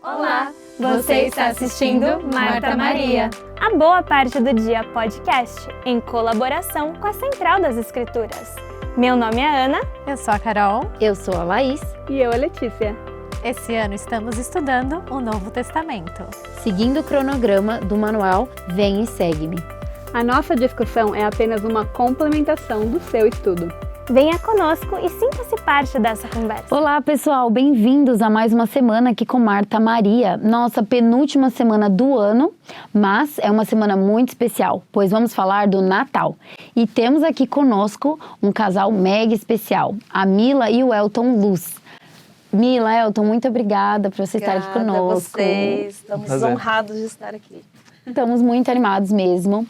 Olá, você está assistindo Marta Maria, a boa parte do dia podcast, em colaboração com a Central das Escrituras. Meu nome é Ana. Eu sou a Carol. Eu sou a Laís. E eu a Letícia. Esse ano estamos estudando o Novo Testamento. Seguindo o cronograma do manual Vem e Segue-me. A nossa discussão é apenas uma complementação do seu estudo. Venha conosco e sinta-se parte dessa conversa. Olá, pessoal, bem-vindos a mais uma semana aqui com Marta Maria, nossa penúltima semana do ano, mas é uma semana muito especial, pois vamos falar do Natal. E temos aqui conosco um casal mega especial, a Mila e o Elton Luz. Mila, Elton, muito obrigada por você estar aqui conosco. Obrigada a vocês, estamos honrados de estar aqui. Estamos muito animados mesmo.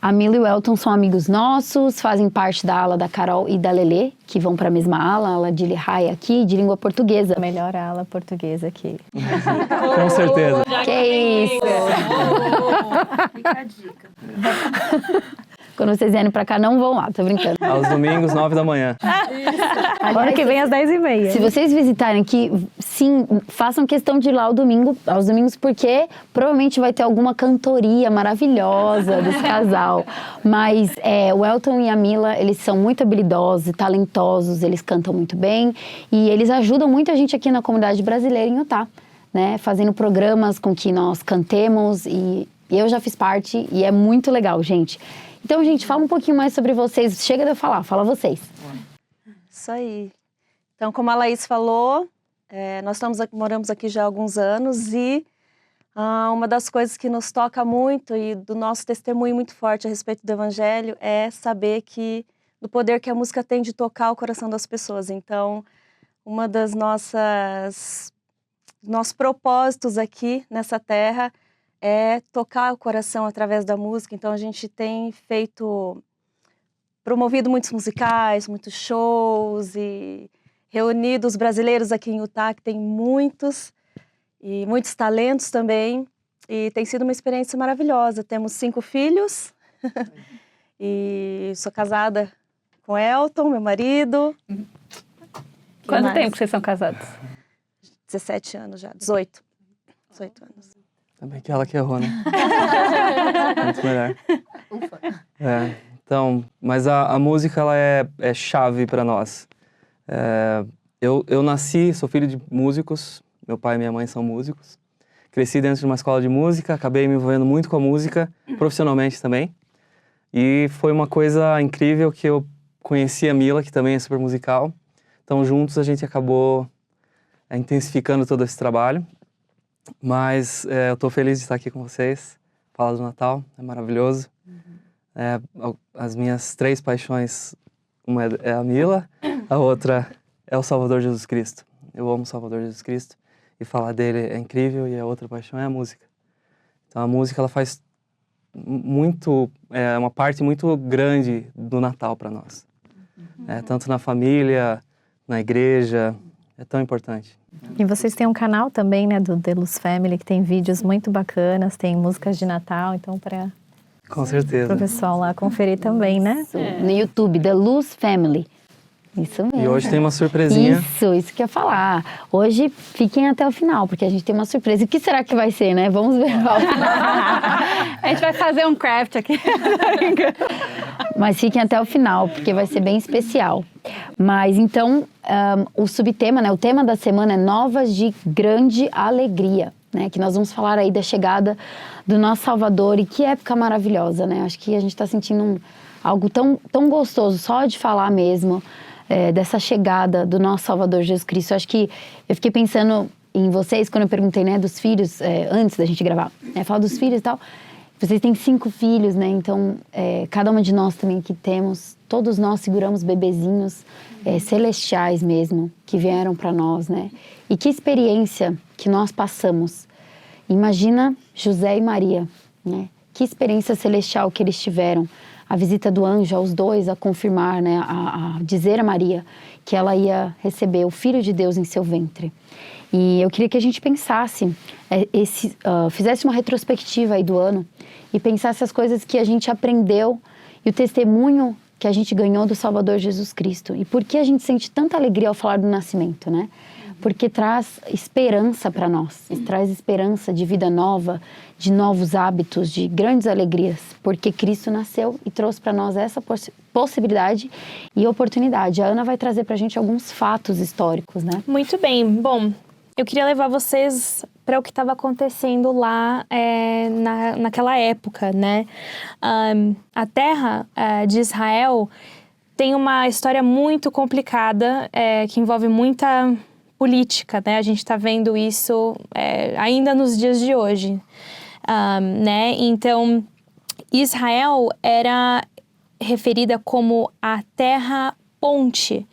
A Mila e o Elton são amigos nossos, fazem parte da ala da Carol e da Lelê, que vão para a mesma ala de Lehigh aqui, de língua portuguesa. Melhor ala portuguesa aqui. Com certeza. Que isso! Fica a dica. Quando vocês vierem pra cá, não vão lá, tô brincando. Aos domingos, 9 da manhã. Agora que vem às 10h30. Se vocês visitarem aqui, sim, façam questão de ir lá aos domingos, porque provavelmente vai ter alguma cantoria maravilhosa desse casal. Mas o Elton e a Mila, eles são muito habilidosos e talentosos, eles cantam muito bem e eles ajudam muita gente aqui na comunidade brasileira em Utah, né? Fazendo programas com que nós cantemos e eu já fiz parte e é muito legal, gente. Então, gente, fala um pouquinho mais sobre vocês. Chega de eu falar, fala vocês. Isso aí. Então, como a Laís falou, nós moramos aqui já há alguns anos e uma das coisas que nos toca muito e do nosso testemunho muito forte a respeito do Evangelho é saber do poder que a música tem de tocar o coração das pessoas. Então, uma das nossos propósitos aqui nessa terra é tocar o coração através da música. Então, a gente tem promovido muitos musicais, muitos shows e reunido os brasileiros aqui em Utah, que tem muitos talentos também. E tem sido uma experiência maravilhosa. Temos 5 filhos e sou casada com Elton, meu marido. Quanto tempo que vocês são casados? 17 anos já, 18 anos. Também que ela que errou, né? Muito melhor. Então, mas a música, ela é chave para nós. Eu nasci, sou filho de músicos, meu pai e minha mãe são músicos. Cresci dentro de uma escola de música, acabei me envolvendo muito com a música, profissionalmente também. E foi uma coisa incrível que eu conheci a Mila, que também é super musical. Então, juntos a gente acabou intensificando todo esse trabalho. Mas eu tô feliz de estar aqui com vocês, falar do Natal, é maravilhoso. As minhas 3 paixões, uma é a Mila, a outra é o Salvador Jesus Cristo. Eu amo o Salvador Jesus Cristo e falar dele é incrível, e a outra paixão é a música. Então a música, ela faz uma parte muito grande do Natal para nós. Tanto na família, na igreja, é tão importante. E vocês têm um canal também, né, do The Luz Family, que tem vídeos muito bacanas, tem músicas de Natal, então Com certeza. o pessoal lá conferir também, né? No YouTube, The Luz Family. Isso mesmo. E hoje tem uma surpresinha. Isso que eu ia falar. Hoje fiquem até o final, porque a gente tem uma surpresa. E o que será que vai ser, né? Vamos ver. A gente vai fazer um craft aqui. Mas fiquem até o final, porque vai ser bem especial. Mas então, o subtema, né? O tema da semana é Novas de Grande Alegria, né? Que nós vamos falar aí da chegada do nosso Salvador. E que época maravilhosa, né? Acho que a gente está sentindo algo tão, tão gostoso, só de falar mesmo. Dessa chegada do nosso Salvador Jesus Cristo. Acho que eu fiquei pensando em vocês, quando eu perguntei, né, dos filhos, antes da gente gravar, falar dos filhos e tal. Vocês têm 5 filhos, né, então cada uma de nós também que temos, todos nós seguramos bebezinhos celestiais mesmo, que vieram para nós, né. E que experiência que nós passamos. Imagina José e Maria, né, que experiência celestial que eles tiveram. A visita do anjo aos 2 a confirmar, né, a dizer a Maria que ela ia receber o Filho de Deus em seu ventre. E eu queria que a gente pensasse, fizesse uma retrospectiva aí do ano e pensasse as coisas que a gente aprendeu e o testemunho que a gente ganhou do Salvador Jesus Cristo. E por que a gente sente tanta alegria ao falar do nascimento, né? porque traz esperança para nós, traz esperança de vida nova, de novos hábitos, de grandes alegrias, porque Cristo nasceu e trouxe para nós essa possibilidade e oportunidade. A Ana vai trazer para a gente alguns fatos históricos, né? Muito bem. Bom, eu queria levar vocês para o que estava acontecendo lá naquela época, né? A terra de Israel tem uma história muito complicada que envolve muita política, né? A gente está vendo isso ainda nos dias de hoje, né? Então, Israel era referida como a terra ponte,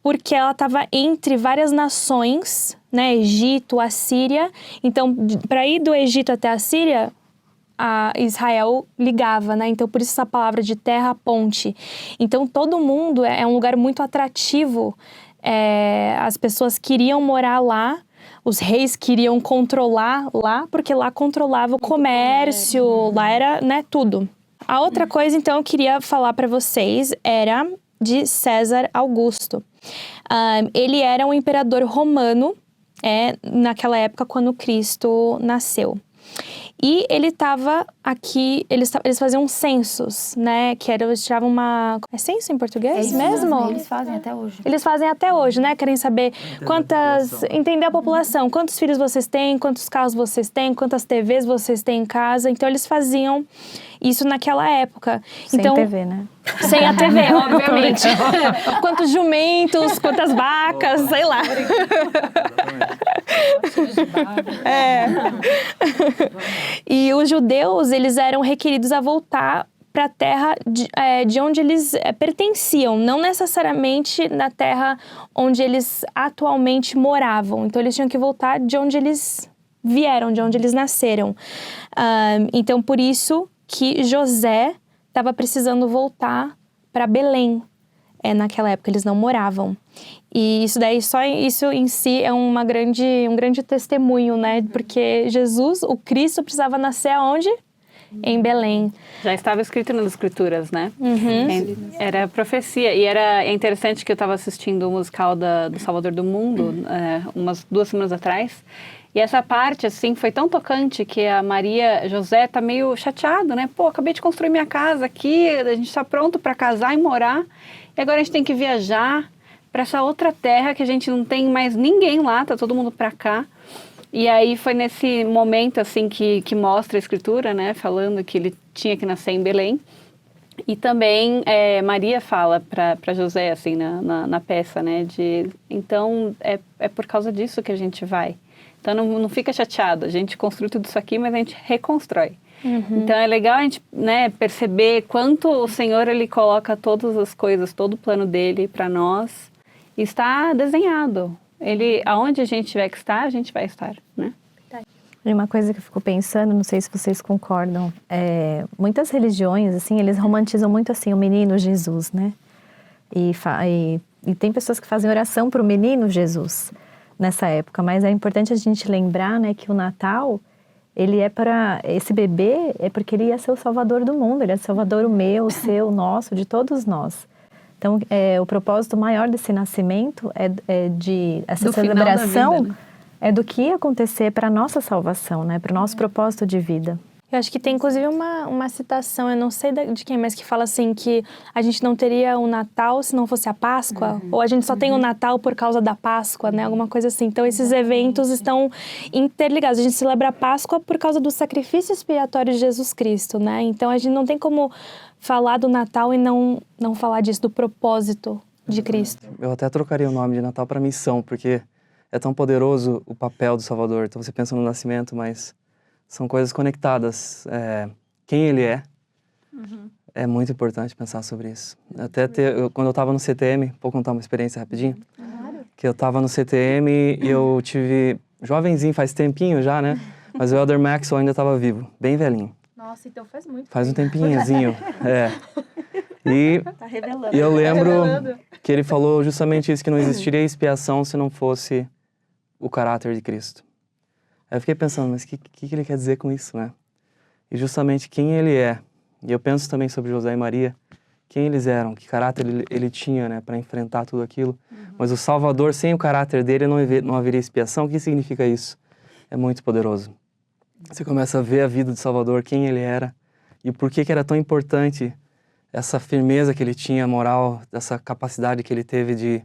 porque ela estava entre várias nações, né? Egito, Assíria. Então, para ir do Egito até a Síria, a Israel ligava, né? Então, por isso essa palavra de terra ponte. Então, todo mundo é um lugar muito atrativo. As pessoas queriam morar lá, os reis queriam controlar lá, porque lá controlava o comércio, lá era, né, tudo. A outra coisa, então, eu queria falar para vocês era de César Augusto. Ele era um imperador romano, naquela época quando Cristo nasceu. E ele estava aqui, eles faziam censos, né? Que era, eles tiravam uma... É censo em português mesmo? Eles fazem até hoje. Eles fazem até hoje, né? Querem saber entender a população, quantos filhos vocês têm, quantos carros vocês têm, quantas TVs vocês têm em casa. Então, eles faziam isso naquela época. Sem então, TV, né? Sem a TV, obviamente. Quantos jumentos, quantas vacas, sei lá. E os judeus, eles eram requeridos a voltar para a terra de onde eles pertenciam, não necessariamente na terra onde eles atualmente moravam. Então, eles tinham que voltar de onde eles vieram, de onde eles nasceram. Então, por isso que José estava precisando voltar para Belém. Naquela época, eles não moravam. E isso daí, só isso em si é um grande testemunho, né? Porque Jesus, o Cristo, precisava nascer aonde? Em Belém. Já estava escrito nas escrituras, né? Uhum. Era profecia. E é interessante que eu estava assistindo o musical do Salvador do Mundo, umas 2 semanas atrás. E essa parte, assim, foi tão tocante que a Maria José tá meio chateado, né? Pô, acabei de construir minha casa aqui, a gente está pronto para casar e morar. E agora a gente tem que viajar para essa outra terra que a gente não tem mais ninguém lá, tá todo mundo para cá. E aí foi nesse momento, assim, que mostra a escritura, né? Falando que ele tinha que nascer em Belém. E também Maria fala para José, assim, na peça, né? Então, é por causa disso que a gente vai. Então, não fica chateado. A gente construi tudo isso aqui, mas a gente reconstrói. Uhum. Então, é legal a gente, né, perceber quanto o Senhor, Ele coloca todas as coisas, todo o plano dEle para nós. E está desenhado. Aonde a gente tiver que estar, a gente vai estar, né? E uma coisa que eu fico pensando, não sei se vocês concordam, muitas religiões, assim, eles romantizam muito, assim, o menino Jesus, né? E tem pessoas que fazem oração para o menino Jesus nessa época, mas é importante a gente lembrar, né, que o Natal, ele esse bebê é porque ele ia ser o salvador do mundo, ele é o salvador o meu, o seu, o nosso, de todos nós. Então, o propósito maior desse nascimento essa celebração vida, né? É do que ia acontecer para a nossa salvação, né, para o nosso propósito de vida. Eu acho que tem, inclusive, uma citação, eu não sei de quem, mas que fala assim, que a gente não teria o Natal se não fosse a Páscoa, ou a gente só tem o Natal por causa da Páscoa, né, alguma coisa assim. Então, esses eventos estão interligados. A gente celebra a Páscoa por causa do sacrifício expiatório de Jesus Cristo, né? Então, a gente não tem como falar do Natal e não falar disso, do propósito de Cristo. Eu até trocaria o nome de Natal para missão, porque é tão poderoso o papel do Salvador. Então, você pensa no nascimento, mas são coisas conectadas. Quem ele é, é muito importante pensar sobre isso. Até quando eu estava no CTM, vou contar uma experiência rapidinho. Claro. Que eu estava no CTM e eu tive... Jovenzinho, faz tempinho já, né? Mas o Elder Maxwell ainda estava vivo, bem velhinho. Nossa, então faz muito Faz um tempinhozinho, E Tá revelando. eu lembro que ele falou justamente isso, que não existiria expiação se não fosse o caráter de Cristo. Aí eu fiquei pensando, mas o que ele quer dizer com isso, né? E justamente quem ele é. E eu penso também sobre José e Maria, quem eles eram, que caráter ele tinha, né, para enfrentar tudo aquilo. Mas o Salvador, sem o caráter dele, não haveria expiação. O que significa isso? É muito poderoso. Você começa a ver a vida de Salvador, quem ele era e por que era tão importante essa firmeza que ele tinha, moral, essa capacidade que ele teve de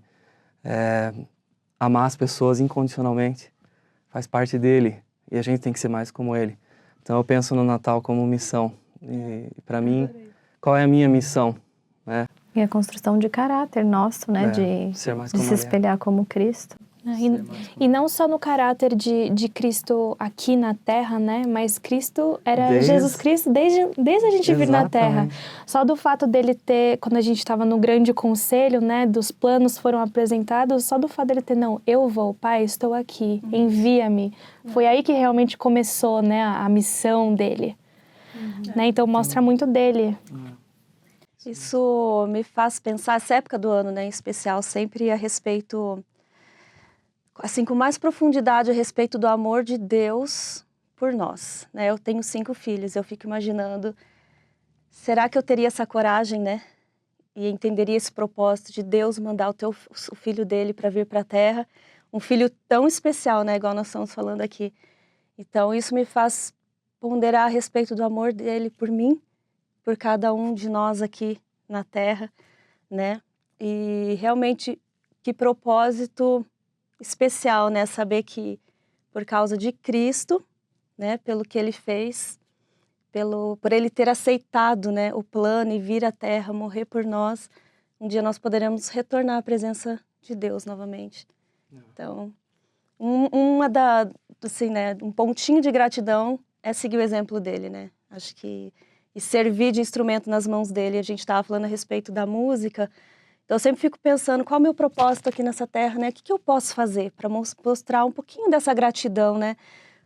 amar as pessoas incondicionalmente. Faz parte dele e a gente tem que ser mais como ele. Então eu penso no Natal como missão. E para mim, qual é a minha missão? Né? E a construção de caráter nosso, né? De ser mais de como se ele é. espelhar como Cristo. E não só no caráter de Cristo aqui na Terra, né? Mas Cristo era Jesus Cristo desde a gente vir na Terra. Exatamente. Só do fato dele ter, quando a gente estava no grande conselho, né? Dos planos foram apresentados, só do fato dele ter, não, eu vou, Pai, estou aqui, envia-me. Foi aí que realmente começou, né? A missão dele. Né? Então mostra muito dele. Isso me faz pensar, essa época do ano, né, em especial, sempre a respeito, assim, com mais profundidade a respeito do amor de Deus por nós, né? Eu tenho 5 filhos, eu fico imaginando, será que eu teria essa coragem, né? E entenderia esse propósito de Deus mandar o filho dele para vir para a Terra, um filho tão especial, né, igual nós estamos falando aqui. Então isso me faz ponderar a respeito do amor dele por mim, por cada um de nós aqui na Terra, né? E realmente que propósito especial, né? Saber que por causa de Cristo, né? Pelo que Ele fez, por Ele ter aceitado, né? O plano e vir à Terra, morrer por nós, um dia nós poderemos retornar à presença de Deus novamente. Então, assim, né? Um pontinho de gratidão é seguir o exemplo dele, né? Acho que e servir de instrumento nas mãos dele. A gente estava falando a respeito da música, então eu sempre fico pensando qual é o meu propósito aqui nessa terra, né? O que eu posso fazer para mostrar um pouquinho dessa gratidão, né?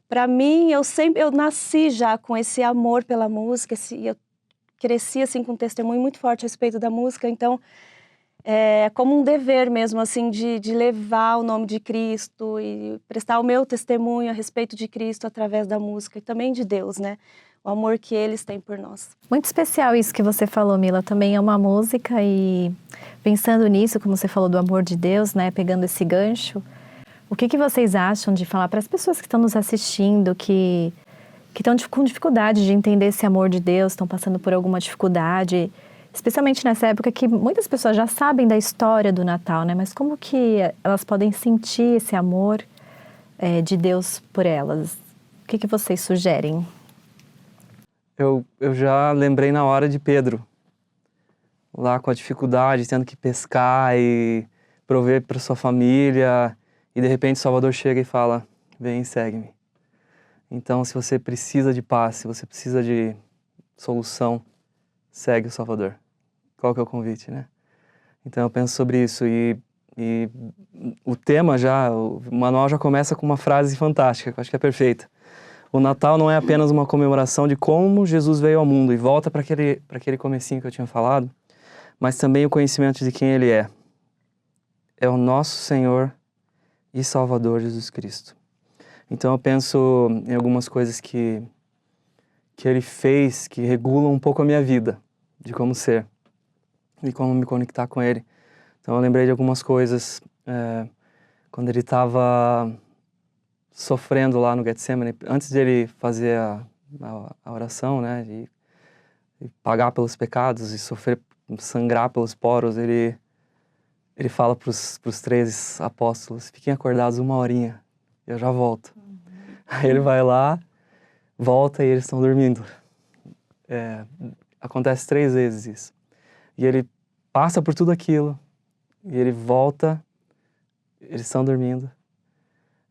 Para mim, eu nasci já com esse amor pela música, eu cresci assim com um testemunho muito forte a respeito da música, então é como um dever mesmo, assim, de levar o nome de Cristo e prestar o meu testemunho a respeito de Cristo através da música e também de Deus, né? O amor que eles têm por nós. Muito especial isso que você falou, Mila. Também é uma música e pensando nisso, como você falou do amor de Deus, né? Pegando esse gancho, o que vocês acham de falar para as pessoas que estão nos assistindo, que estão com dificuldade de entender esse amor de Deus, estão passando por alguma dificuldade, especialmente nessa época que muitas pessoas já sabem da história do Natal, né? Mas como que elas podem sentir esse amor de Deus por elas? O que vocês sugerem? Eu já lembrei na hora de Pedro, lá com a dificuldade, tendo que pescar e prover para sua família, e de repente o Salvador chega e fala, vem e segue-me. Então, se você precisa de paz, se você precisa de solução, segue o Salvador. Qual que é o convite, né? Então eu penso sobre isso e o tema o manual já começa com uma frase fantástica, que eu acho que é perfeita. O Natal não é apenas uma comemoração de como Jesus veio ao mundo e volta para aquele comecinho que eu tinha falado, mas também o conhecimento de quem Ele é. É o nosso Senhor e Salvador Jesus Cristo. Então eu penso em algumas coisas que Ele fez que regulam um pouco a minha vida, de como ser e como me conectar com Ele. Então eu lembrei de algumas coisas quando Ele estava sofrendo lá no Getsemane, antes de Ele fazer a oração, né, de pagar pelos pecados e sangrar pelos poros, Ele fala para os 13 apóstolos, fiquem acordados 1 horinha, eu já volto. Aí Ele vai lá, volta e eles estão dormindo. Acontece 3 vezes isso. E Ele passa por tudo aquilo, e Ele volta, eles estão dormindo.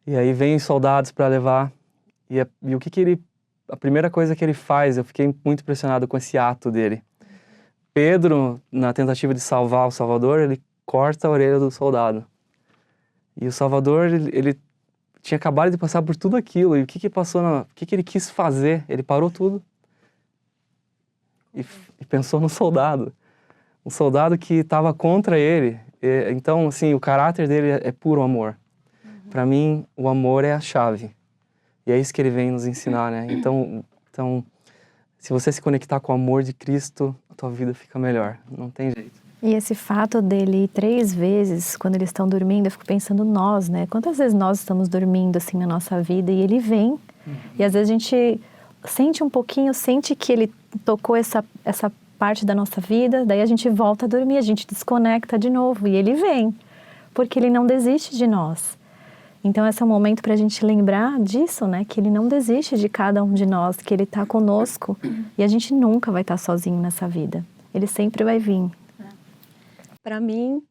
E aí vem soldados para levar, e o que Ele... A primeira coisa que Ele faz, eu fiquei muito impressionado com esse ato dele. Pedro, na tentativa de salvar o Salvador, ele corta a orelha do soldado. E o Salvador, ele tinha acabado de passar por tudo aquilo, e o que passou, o que Ele quis fazer? Ele parou tudo e pensou no soldado. Um soldado que estava contra ele. Então, assim, o caráter dele é puro amor. Para mim, o amor é a chave. E é isso que Ele vem nos ensinar, né? Então, se você se conectar com o amor de Cristo, tua vida fica melhor. Não tem jeito. E esse fato dele ir 3 vezes, quando eles estão dormindo, eu fico pensando nós, né? Quantas vezes nós estamos dormindo assim na nossa vida e ele vem. E às vezes a gente sente um pouquinho, sente que ele tocou essa parte da nossa vida, daí a gente volta a dormir, a gente desconecta de novo e ele vem, porque ele não desiste de nós. Então esse é um momento para a gente lembrar disso, né? Que ele não desiste de cada um de nós, que ele está conosco e a gente nunca vai estar sozinho nessa vida. Ele sempre vai vir. Para mim,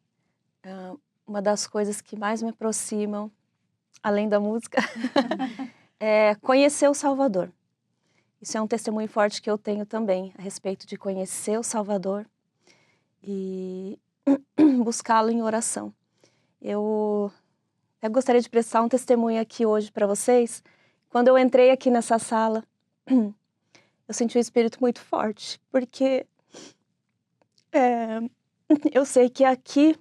uma das coisas que mais me aproximam, além da música, é conhecer o Salvador. Isso é um testemunho forte que eu tenho também, a respeito de conhecer o Salvador e buscá-lo em oração. Eu gostaria de prestar um testemunho aqui hoje para vocês. Quando eu entrei aqui nessa sala, eu senti um espírito muito forte, porque eu sei que aqui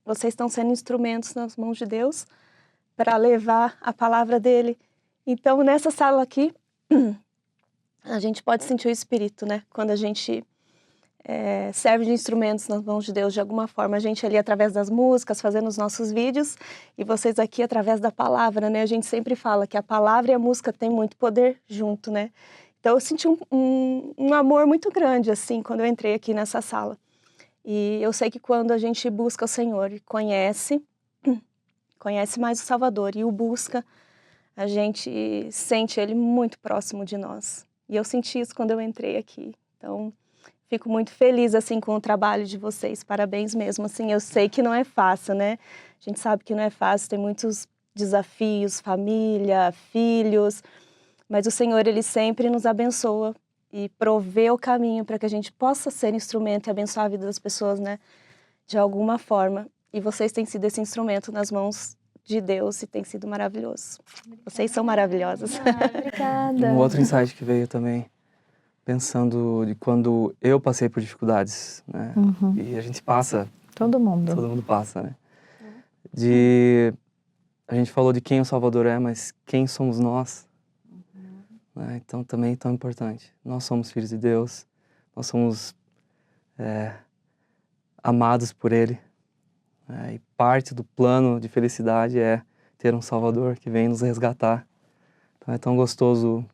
vocês estão sendo instrumentos nas mãos de Deus para levar a palavra dele. Então, nessa sala aqui, a gente pode sentir o Espírito, né? Quando a gente serve de instrumentos nas mãos de Deus de alguma forma. A gente ali através das músicas, fazendo os nossos vídeos, e vocês aqui através da palavra, né? A gente sempre fala que a palavra e a música têm muito poder junto, né? Então eu senti um amor muito grande, assim, quando eu entrei aqui nessa sala. E eu sei que quando a gente busca o Senhor e conhece mais o Salvador e o busca, a gente sente Ele muito próximo de nós. E eu senti isso quando eu entrei aqui. Então, fico muito feliz, assim, com o trabalho de vocês. Parabéns mesmo, assim, eu sei que não é fácil, né? A gente sabe que não é fácil, tem muitos desafios, família, filhos, mas o Senhor, Ele sempre nos abençoa e provê o caminho para que a gente possa ser instrumento e abençoar a vida das pessoas, né? De alguma forma. E vocês têm sido esse instrumento nas mãos de Deus e tem sido maravilhoso. Vocês são maravilhosas. Obrigada. Um outro insight que veio também, pensando de quando eu passei por dificuldades, né? E a gente passa, Todo mundo passa, né? A gente falou de quem o Salvador é, mas quem somos nós? Né? Então também é tão importante. Nós somos filhos de Deus, nós somos amados por Ele. E parte do plano de felicidade é ter um Salvador que vem nos resgatar. Então é tão gostoso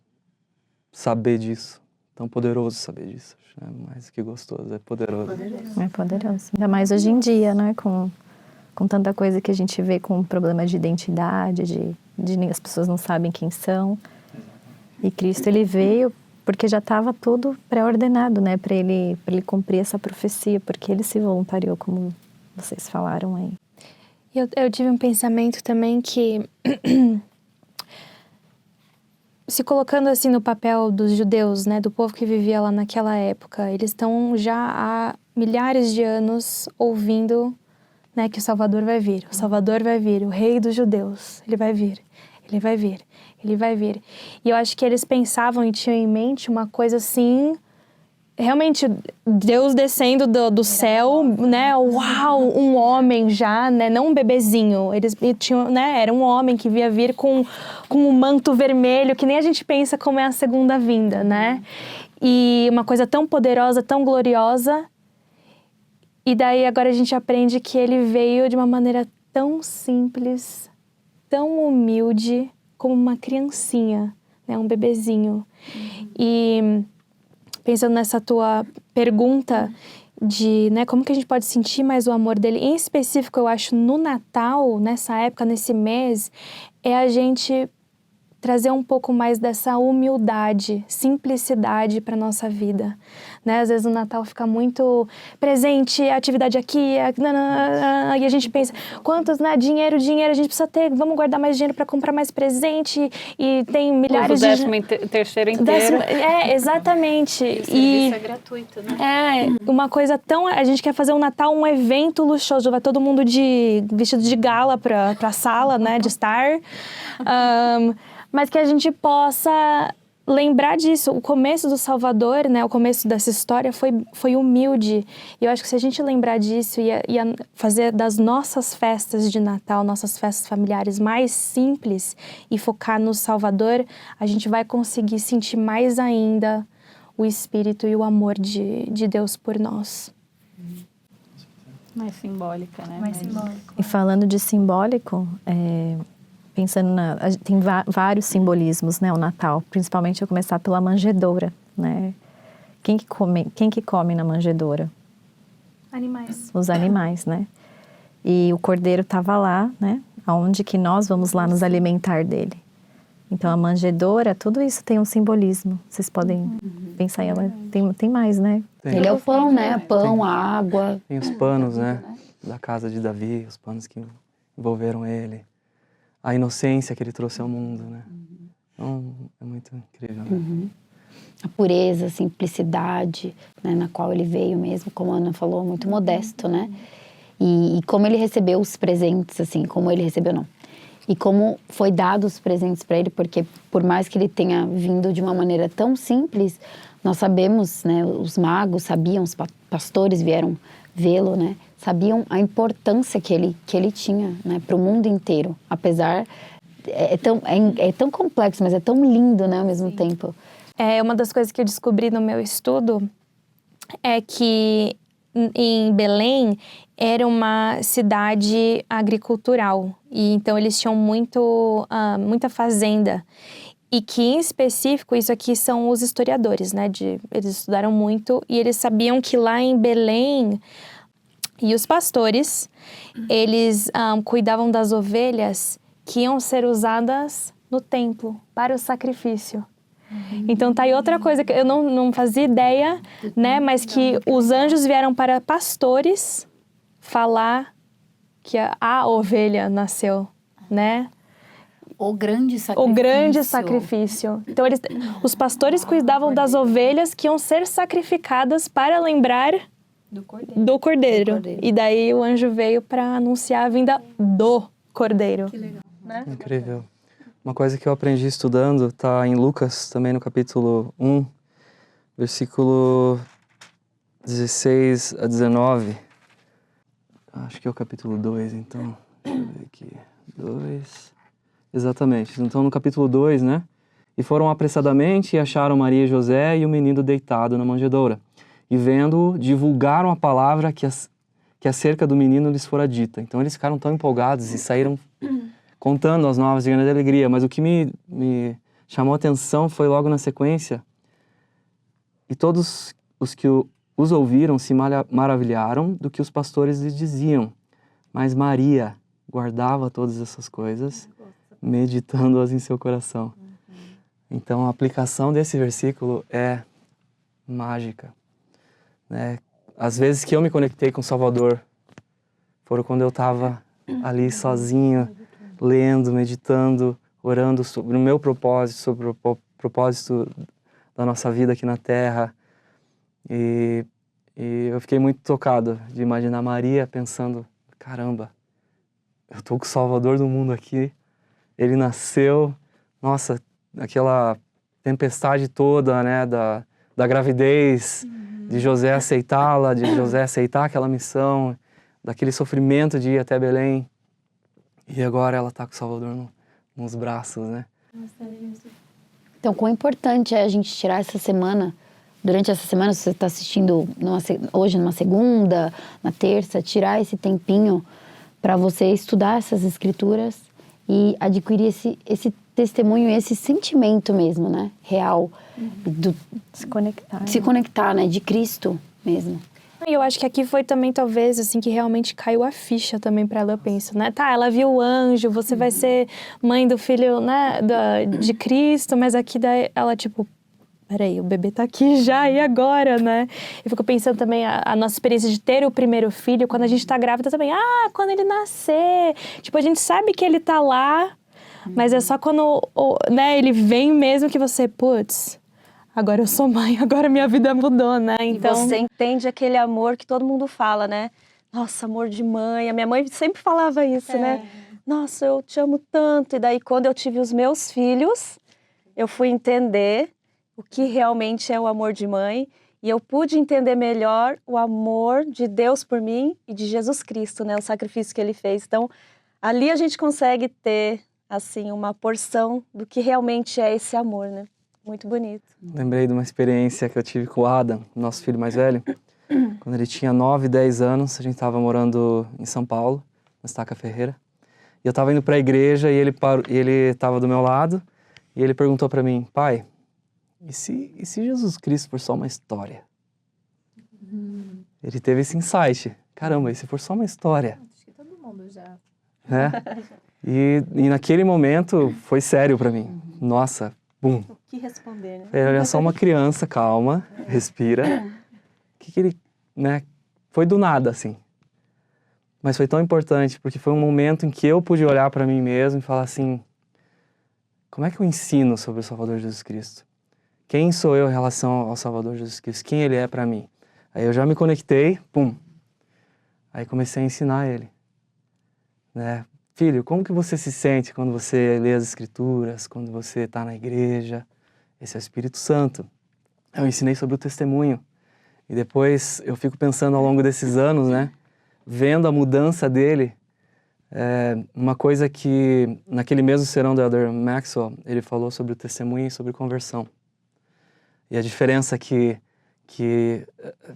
saber disso, tão poderoso saber disso. É mais do que gostoso, é poderoso. É poderoso. Ainda mais hoje em dia, né? Com tanta coisa que a gente vê com problema de identidade, de as pessoas não sabem quem são. E Cristo, Ele veio porque já estava tudo pré-ordenado, né? Para ele cumprir essa profecia, porque Ele se voluntariou, como vocês falaram aí. Eu tive um pensamento também que, se colocando assim no papel dos judeus, né, do povo que vivia lá naquela época, eles estão já há milhares de anos ouvindo, né, que o Salvador vai vir, o Salvador vai vir, o Rei dos Judeus, ele vai vir, ele vai vir, ele vai vir. E eu acho que eles pensavam e tinham em mente uma coisa assim, realmente Deus descendo do céu, né? Uau, um homem já, né? Não um bebezinho. Eles tinham, né? Era um homem que via vir com um manto vermelho, que nem a gente pensa como é a segunda vinda, né? E uma coisa tão poderosa, tão gloriosa. E daí agora a gente aprende que ele veio de uma maneira tão simples, tão humilde, como uma criancinha, né? Um bebezinho. E pensando nessa tua pergunta de, né, como que a gente pode sentir mais o amor dele, em específico, eu acho, no Natal, nessa época, nesse mês, é a gente trazer um pouco mais dessa humildade, simplicidade para nossa vida, né? Às vezes o Natal fica muito presente, atividade aqui, e a gente pensa, quantos, né, dinheiro, a gente precisa ter, vamos guardar mais dinheiro para comprar mais presente, e tem milhares de... O terceiro inteiro. Exatamente. E o serviço é gratuito, né? Uma coisa tão... A gente quer fazer um Natal, um evento luxuoso, vai todo mundo vestido de gala pra sala, né, de estar. Mas que a gente possa lembrar disso. O começo do Salvador, né, o começo dessa história foi humilde. E eu acho que se a gente lembrar disso e fazer das nossas festas de Natal, nossas festas familiares mais simples e focar no Salvador, a gente vai conseguir sentir mais ainda o Espírito e o amor de Deus por nós. Mais simbólica, né? Mais simbólico. E falando de simbólico, pensando tem vários simbolismos, né, o Natal. Principalmente eu começar pela manjedoura, né? Quem que come na manjedoura? Animais. Os animais, né? E o cordeiro estava lá, né? Aonde que nós vamos lá nos alimentar dele. Então a manjedoura, tudo isso tem um simbolismo. Vocês podem pensar em tem mais, né? Tem. Ele é o pão, né? Pão, a água. Tem os panos, né? Da casa de Davi, os panos que envolveram ele. A inocência que ele trouxe ao mundo, né? Então, é muito incrível, né? A pureza, a simplicidade, né, na qual ele veio mesmo, como a Ana falou, muito modesto, né? E como ele recebeu os presentes, assim, como ele recebeu, não. E como foi dado os presentes para ele, porque por mais que ele tenha vindo de uma maneira tão simples, nós sabemos, né, os magos sabiam, os pastores vieram vê-lo, né? Sabiam a importância que ele tinha, né, para o mundo inteiro. Apesar, é tão complexo, mas é tão lindo, né, ao mesmo tempo. Uma das coisas que eu descobri no meu estudo é que em Belém era uma cidade agricultural e então eles tinham muita fazenda e que em específico isso aqui são os historiadores, né? Eles estudaram muito e eles sabiam que lá em Belém e os pastores eles cuidavam das ovelhas que iam ser usadas no templo para o sacrifício. Então tá aí outra coisa que eu não fazia ideia, né? Mas que os anjos vieram para pastores falar que a ovelha nasceu, né? O grande sacrifício. O grande sacrifício. Então os pastores cuidavam das ovelhas que iam ser sacrificadas para lembrar do cordeiro. E daí o anjo veio para anunciar a vinda do cordeiro. Que legal. Né? Incrível. Uma coisa que eu aprendi estudando está em Lucas, também no capítulo 1, versículo 16 a 19. Acho que é o capítulo 2, então. Deixa eu ver aqui. 2. Exatamente. Então, no capítulo 2, né? E foram apressadamente e acharam Maria e José e o menino deitado na manjedoura. E vendo-o, divulgaram a palavra que acerca do menino lhes fora dita. Então, eles ficaram tão empolgados e saíram contando as novas de grande alegria. Mas o que me chamou a atenção foi logo na sequência. E todos os que os ouviram se maravilharam do que os pastores lhes diziam. Mas Maria guardava todas essas coisas, meditando-as em seu coração. Então, a aplicação desse versículo é mágica, né? As vezes que eu me conectei com o Salvador foram quando eu estava ali sozinho, lendo, meditando, orando sobre o meu propósito, sobre o propósito da nossa vida aqui na Terra. E eu fiquei muito tocado de imaginar Maria pensando, caramba, eu tô com o Salvador do mundo aqui, ele nasceu, nossa, aquela tempestade toda, né, da gravidez, de José aceitá-la, de José aceitar aquela missão, daquele sofrimento de ir até Belém. E agora ela está com o Salvador nos braços, né? Então, quão importante é a gente tirar essa semana, durante essa semana, se você está assistindo hoje numa segunda, na terça, tirar esse tempinho para você estudar essas escrituras e adquirir esse testemunho, esse sentimento mesmo, né? Real. Se conectar, né? De Cristo mesmo. E eu acho que aqui foi também, talvez, assim, que realmente caiu a ficha também pra ela, eu penso, né? Tá, ela viu o anjo, você vai ser mãe do filho, né, de Cristo, mas aqui daí ela, tipo, peraí, o bebê tá aqui já, e agora, né? Eu fico pensando também a nossa experiência de ter o primeiro filho, quando a gente tá grávida também, quando ele nascer. Tipo, a gente sabe que ele tá lá, mas é só quando, né, ele vem mesmo que você, putz, agora eu sou mãe, agora minha vida mudou, né? Então, E você entende aquele amor que todo mundo fala, né? Nossa, amor de mãe. A minha mãe sempre falava isso, né? Nossa, eu te amo tanto. E daí, quando eu tive os meus filhos, eu fui entender o que realmente é o amor de mãe. E eu pude entender melhor o amor de Deus por mim e de Jesus Cristo, né? O sacrifício que Ele fez. Então, ali a gente consegue ter, assim, uma porção do que realmente é esse amor, né? Muito bonito. Lembrei de uma experiência que eu tive com o Adam, nosso filho mais velho. Quando ele tinha 9, 10 anos, a gente estava morando em São Paulo, na Estaca Ferreira. E eu estava indo para a igreja e ele estava do meu lado e ele perguntou para mim: pai, e se Jesus Cristo for só uma história? Ele teve esse insight. Caramba, e se for só uma história? Acho que todo mundo já. Né? E naquele momento foi sério para mim. Nossa, bum. O que responder, né? Ele é só uma criança, calma, respira. Que ele, né? Foi do nada, assim. Mas foi tão importante, porque foi um momento em que eu pude olhar para mim mesmo e falar assim: como é que eu ensino sobre o Salvador Jesus Cristo? Quem sou eu em relação ao Salvador Jesus Cristo? Quem ele é para mim? Aí eu já me conectei, pum. Aí comecei a ensinar ele, né? Filho, como que você se sente quando você lê as Escrituras, quando você está na igreja? Esse é o Espírito Santo. Eu ensinei sobre o testemunho. E depois eu fico pensando ao longo desses anos, né? Vendo a mudança dele. Uma coisa que, naquele mesmo serão do Elder Maxwell, ele falou sobre o testemunho e sobre conversão. E a diferença que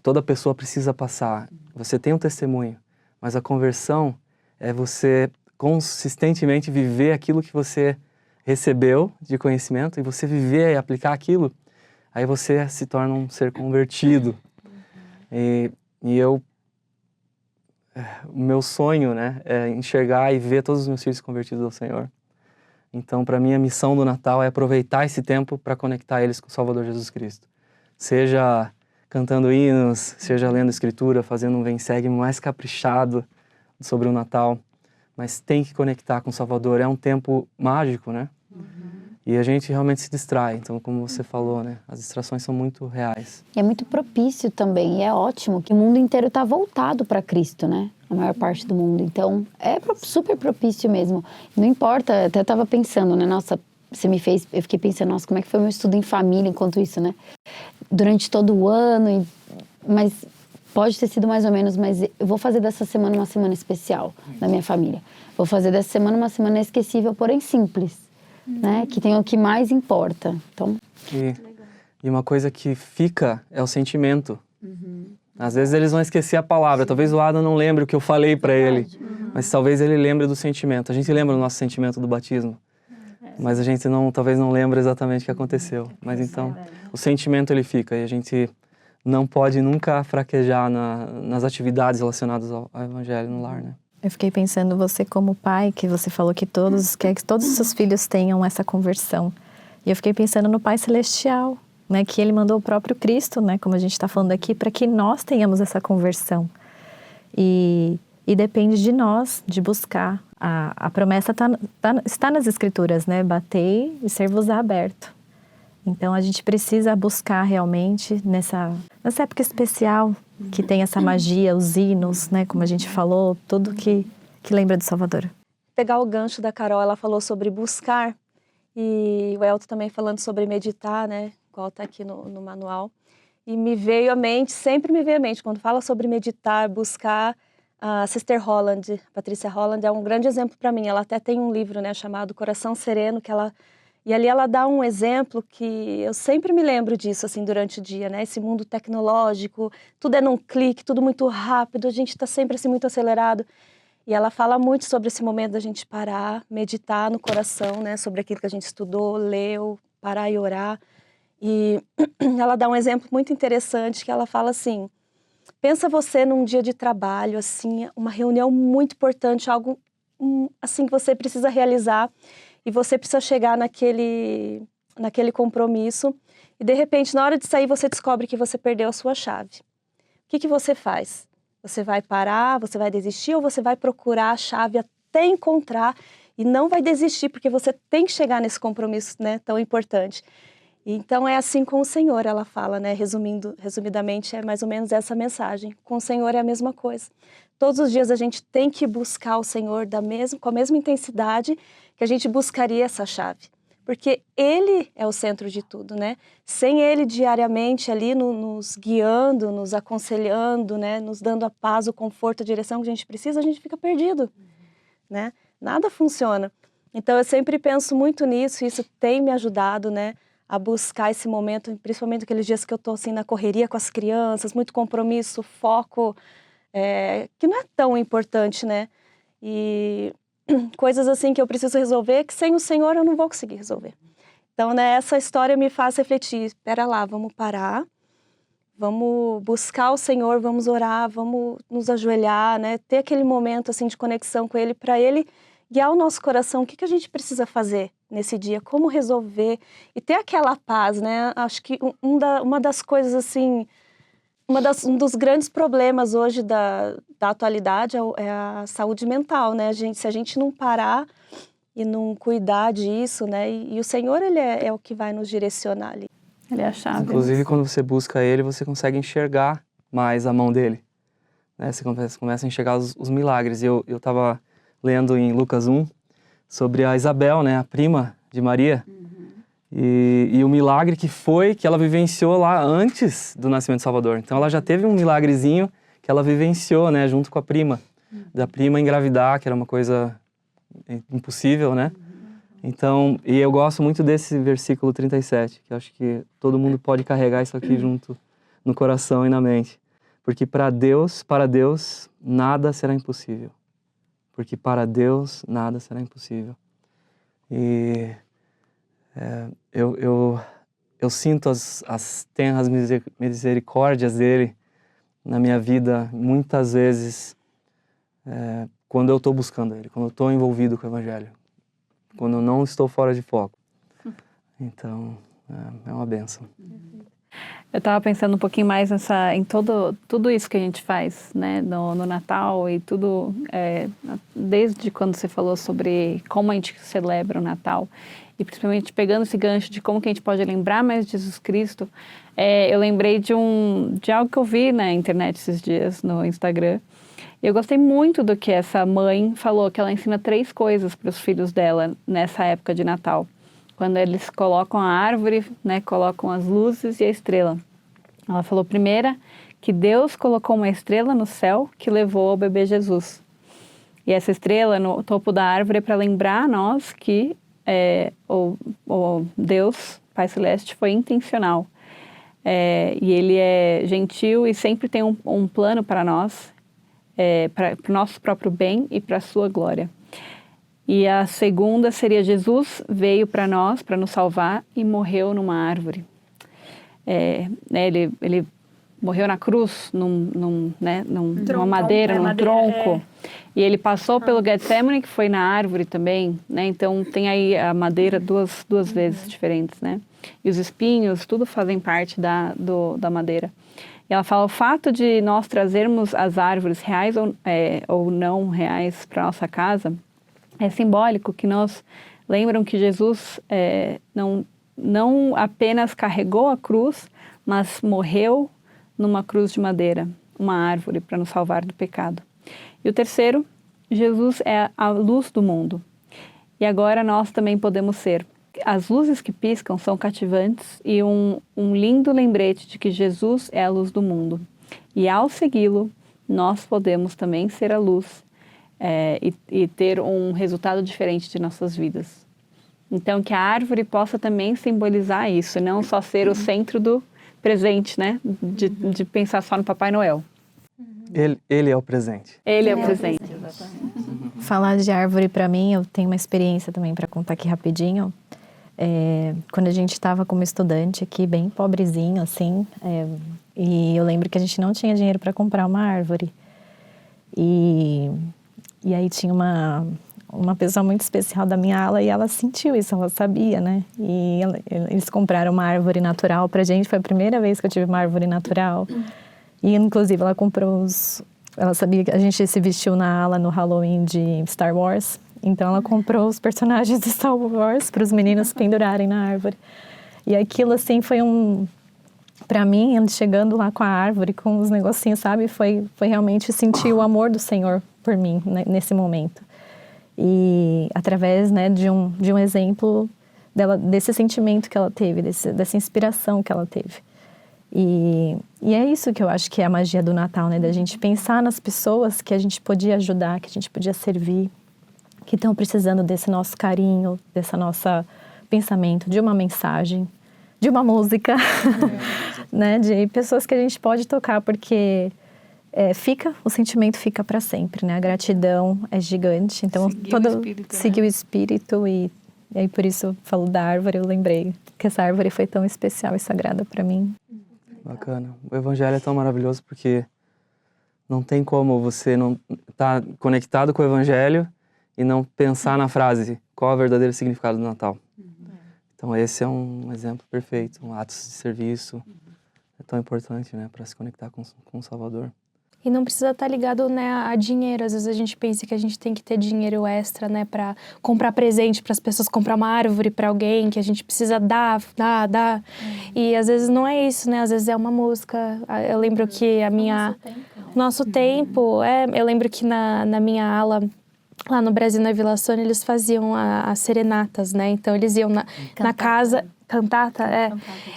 toda pessoa precisa passar. Você tem um testemunho, mas a conversão é você consistentemente viver aquilo que você recebeu de conhecimento e você viver e aplicar aquilo, aí você se torna um ser convertido. E o meu sonho, né, é enxergar e ver todos os meus filhos convertidos ao Senhor. Então, para mim, a missão do Natal é aproveitar esse tempo para conectar eles com o Salvador Jesus Cristo. Seja cantando hinos, seja lendo Escritura, fazendo um Vem Segue mais caprichado sobre o Natal. Mas tem que conectar com o Salvador. É um tempo mágico, né? E a gente realmente se distrai. Então, como você falou, né? As distrações são muito reais. E é muito propício também, e é ótimo que o mundo inteiro está voltado para Cristo, né? A maior parte do mundo. Então, é super propício mesmo. Não importa, até estava pensando, né? Nossa, eu fiquei pensando, nossa, como é que foi meu estudo em família enquanto isso, né? Durante todo o ano, mas pode ter sido mais ou menos, mas eu vou fazer dessa semana uma semana especial da minha família. Vou fazer dessa semana uma semana inesquecível, porém simples. Né? Que tem o que mais importa. Então... E uma coisa que fica é o sentimento. Às vezes eles vão esquecer a palavra. Talvez o Adam não lembre o que eu falei para ele. Mas talvez ele lembre do sentimento. A gente lembra do nosso sentimento do batismo. Mas a gente talvez não lembre exatamente o que aconteceu. Mas então, o sentimento ele fica. E a gente não pode nunca fraquejar nas atividades relacionadas ao Evangelho no lar, né? Eu fiquei pensando, você como pai, que você falou que quer que todos os seus filhos tenham essa conversão. E eu fiquei pensando no Pai Celestial, né, que Ele mandou o próprio Cristo, né, como a gente está falando aqui, para que nós tenhamos essa conversão. E depende de nós, de buscar. A promessa está nas Escrituras, né, batei e ser-vos-á aberto. Então a gente precisa buscar realmente nessa época especial, que tem essa magia, os hinos, né, como a gente falou, tudo que lembra do Salvador. Pegar o gancho da Carol, ela falou sobre buscar, e o Elton também falando sobre meditar, né, igual está aqui no manual. E sempre me veio à mente, quando fala sobre meditar, buscar, a Sister Holland, Patrícia Holland, é um grande exemplo para mim. Ela até tem um livro, né, chamado Coração Sereno, e ali ela dá um exemplo que eu sempre me lembro disso, assim, durante o dia, né? Esse mundo tecnológico, tudo é num clique, tudo muito rápido, a gente está sempre, assim, muito acelerado. E ela fala muito sobre esse momento da gente parar, meditar no coração, né? Sobre aquilo que a gente estudou, leu, parar e orar. E ela dá um exemplo muito interessante, que ela fala assim: pensa você num dia de trabalho, assim, uma reunião muito importante, algo, assim, que você precisa realizar. E você precisa chegar naquele compromisso e, de repente, na hora de sair, você descobre que você perdeu a sua chave. O que você faz? Você vai parar, você vai desistir ou você vai procurar a chave até encontrar e não vai desistir, porque você tem que chegar nesse compromisso, né, tão importante. Então, é assim com o Senhor, ela fala, né, resumidamente, é mais ou menos essa mensagem. Com o Senhor é a mesma coisa. Todos os dias a gente tem que buscar o Senhor com a mesma intensidade que a gente buscaria essa chave. Porque Ele é o centro de tudo, né? Sem Ele diariamente ali nos guiando, nos aconselhando, né? Nos dando a paz, o conforto, a direção que a gente precisa, a gente fica perdido, né? Nada funciona. Então eu sempre penso muito nisso e isso tem me ajudado, né? a buscar esse momento, principalmente aqueles dias que eu tô assim na correria com as crianças, muito compromisso, foco, que não é tão importante, né? E coisas assim que eu preciso resolver, que sem o Senhor eu não vou conseguir resolver. Então, né, essa história me faz refletir, espera lá, vamos parar, vamos buscar o Senhor, vamos orar, vamos nos ajoelhar, né? Ter aquele momento assim de conexão com Ele, para Ele guiar o nosso coração. O que a gente precisa fazer nesse dia? Como resolver? E ter aquela paz, né? Acho que uma das coisas assim, um dos grandes problemas hoje da atualidade é a saúde mental, né? Se a gente não parar e não cuidar disso, né? E o Senhor, Ele é o que vai nos direcionar ali. Ele é a chave. Inclusive, quando você busca Ele, você consegue enxergar mais a mão dele. Né? Você começa a enxergar os milagres. Eu estava lendo em Lucas 1 sobre a Isabel, né? A prima de Maria. E o milagre que ela vivenciou lá antes do nascimento do Salvador. Então, ela já teve um milagrezinho que ela vivenciou, né? Junto com a prima. Da prima engravidar, que era uma coisa impossível, né? Então, e eu gosto muito desse versículo 37, que eu acho que todo mundo pode carregar isso aqui junto no coração e na mente. Porque para Deus, nada será impossível. Porque para Deus, nada será impossível. E eu sinto as tenras misericórdias dele na minha vida, muitas vezes, quando eu estou buscando ele, quando eu estou envolvido com o Evangelho. Quando eu não estou fora de foco. Então, é uma bênção. Eu estava pensando um pouquinho mais em tudo isso que a gente faz, né, no Natal e tudo, desde quando você falou sobre como a gente celebra o Natal, e principalmente pegando esse gancho de como que a gente pode lembrar mais de Jesus Cristo, eu lembrei de algo que eu vi na internet esses dias, no Instagram. Eu gostei muito do que essa mãe falou, que ela ensina 3 coisas para os filhos dela nessa época de Natal. Quando eles colocam a árvore, né, colocam as luzes e a estrela. Ela falou, primeira, que Deus colocou uma estrela no céu que levou ao bebê Jesus. E essa estrela no topo da árvore é para lembrar a nós que o Deus, Pai Celeste, foi intencional. E Ele é gentil e sempre tem um plano para nós, para o nosso próprio bem e para a sua glória. E a segunda seria Jesus veio para nós, para nos salvar e morreu numa árvore. Ele morreu na cruz, numa madeira, num tronco. E ele passou pelo Getsemane, que foi na árvore também, né? Então tem aí a madeira duas vezes diferentes, né? E os espinhos, tudo fazem parte da madeira. E ela fala, o fato de nós trazermos as árvores reais ou não reais para nossa casa é simbólico, que nós lembram que Jesus não apenas carregou a cruz, mas morreu numa cruz de madeira, uma árvore, para nos salvar do pecado. E o terceiro, Jesus é a luz do mundo. E agora nós também podemos ser. As luzes que piscam são cativantes e um lindo lembrete de que Jesus é a luz do mundo. E ao segui-lo, nós podemos também ser a luz e ter um resultado diferente de nossas vidas. Então, que a árvore possa também simbolizar isso, não só ser o centro do presente, né? De pensar só no Papai Noel. Ele é o presente. Ele é o presente. Falar de árvore para mim, eu tenho uma experiência também para contar aqui rapidinho. Quando a gente estava como estudante aqui, bem pobrezinho, assim, e eu lembro que a gente não tinha dinheiro para comprar uma árvore. E aí tinha uma pessoa muito especial da minha ala e ela sentiu isso, ela sabia, né? E eles compraram uma árvore natural pra gente, foi a primeira vez que eu tive uma árvore natural. E inclusive ela comprou ela sabia que a gente se vestiu na ala no Halloween de Star Wars, então ela comprou os personagens de Star Wars para os meninos pendurarem na árvore. E aquilo assim foi pra mim, chegando lá com a árvore, com os negocinhos, sabe? Foi realmente sentir o amor do Senhor por mim, né, nesse momento. E através, né, de um exemplo desse sentimento que ela teve, dessa inspiração que ela teve. E é isso que eu acho que é a magia do Natal, né? Da gente pensar nas pessoas que a gente podia ajudar, que a gente podia servir, que estão precisando desse nosso carinho, desse nosso pensamento, de uma mensagem, de uma música, né? De pessoas que a gente pode tocar, porque o sentimento fica para sempre, né? A gratidão é gigante. Então, seguir o espírito e aí por isso eu falo da árvore, eu lembrei que essa árvore foi tão especial e sagrada para mim. Bacana. O evangelho é tão maravilhoso porque não tem como você não estar conectado com o evangelho e não pensar na frase, qual é o verdadeiro significado do Natal. Então esse é um exemplo perfeito, um ato de serviço. É tão importante, né, para se conectar com o Salvador. E não precisa estar ligado, né, a dinheiro. Às vezes a gente pensa que a gente tem que ter dinheiro extra, né, para comprar presente para as pessoas, comprar uma árvore para alguém, que a gente precisa dar. E às vezes não é isso, né? Às vezes é uma música. Eu lembro que nosso tempo, eu lembro que na minha ala lá no Brasil, na Vila Sônia, eles faziam as serenatas, né? Então eles iam na casa... Cantata,